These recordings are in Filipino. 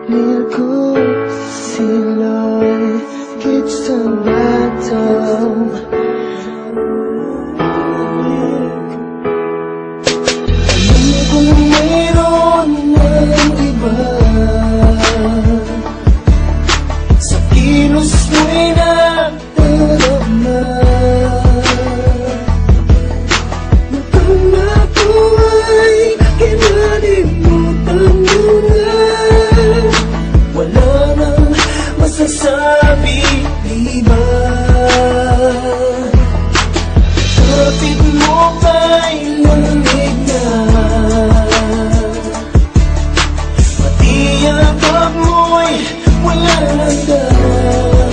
Near ko sila'y higit sa bataw. Alam kong mayroon ng iba sa kilos mo'y nagdarama. Mukhang ako ay kinalimutan mo na. Wala nang masasabi, di ba? Kapit mo ba'y lamig na? Pati yakap mo'y wala nang daan.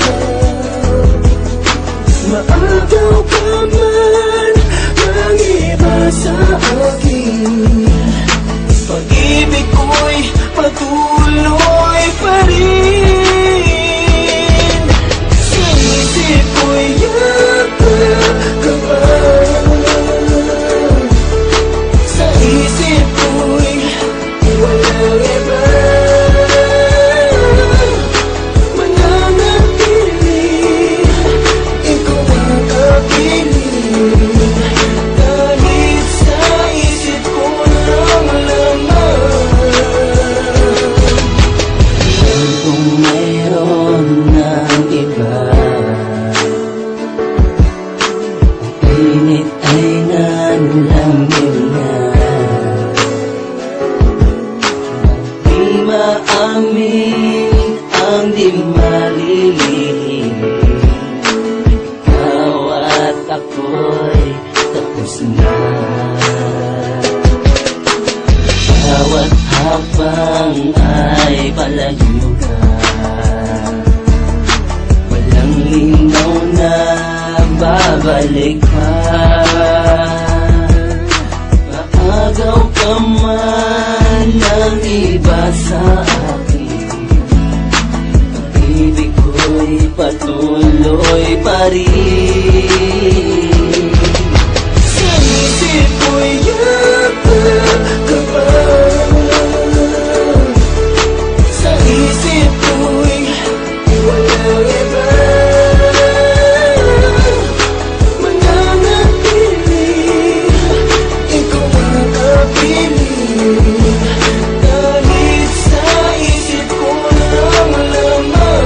Maagaw ka man ng iba sa akin, pag-ibig ko'y patuloy pa rin. Sa isip ko'y yakap ka pa. Sa isip ko'y walang iba. Mananatili, ikaw ang kapiling. Kahit sa isip ko lang laman. Kung mayroon ng iba, ang init ay nanlamig na. Di maamin ang di malilihim. Ikaw at ako'y tapos na. Bawat habang ay palayo ka, walang linaw na babalik ka. Maagaw ka man ng iba sa akin, pag-ibig ko'y patuloy pa rin. Sa isip ko'y yakap ka pa. Sa isip ko'y walang iba. Mananatili, ikaw ang kapiling. Kahit sa isip ko lang laman.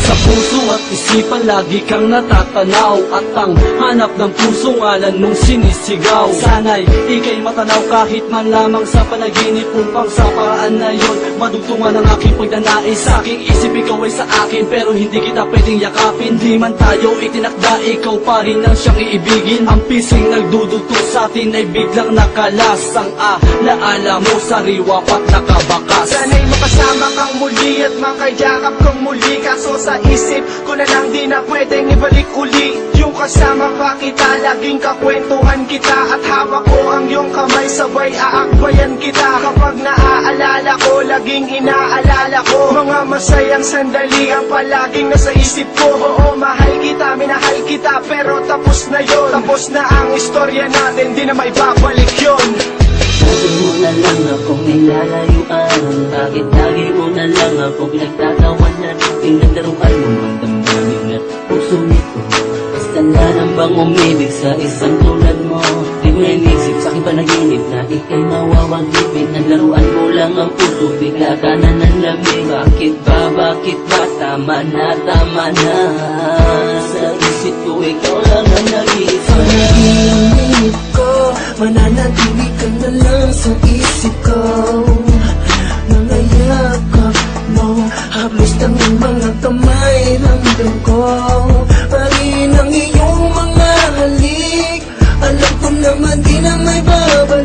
Sa puso at isipan lagi kang natatanaw, at ang hanap ng puso ngalan mong sinisigaw. Sana'y ika'y matanaw kahit man lamang sa panaginip, upang sa paraan na yun madugtungan ang aking pagnanais. Sa aking isip ikaw ay sa akin, pero hindi kita pwedeng yakapin. Di man tayo itinakda, ikaw pa rin ang siyang iibigin. Ang pising nagdudugtong sa atin ay biglang nakalas. Ang alaala mo sariwa pat nakabakas. Sana'y makasama kang muli at makayakap kang muli. Kaso sa isip ko na lang di na pwedeng ibalik uli. Yung kasama pa kita, laging kakwentuhan kita, at hawak ko ang iyong kamay, sabay aakbayan kita. Kapag naaalala ko, laging inaalala ko mga masayang sandali ang palaging nasa isip ko. Oo, mahal kita, minahal kita, pero tapos na yon. Tapos na ang istorya natin, di na may babalik yon. Lagi mo na lang akong nilalayuan, bakit lagi mo na lang akong pinagtatawanan? Pinagdaruan mo ang damdamin at puso nito. Basta na lang bang umibig sa isang tulad mo? Di mo inisip sa aking panaginip na ika'y mawawagipin. Naglaruan mo lang ang puso, bigla ka na nanlamig. Bakit ba, tama na sa isip ko, ikaw lang ang nag-iisa. Panaginip ko, mananatili ka na lang sa isip ko. Mga yakap mo, haplos ng mga kamay, ramdam ko pa rin ang iyong mga halik. Alam ko naman di na may babalik.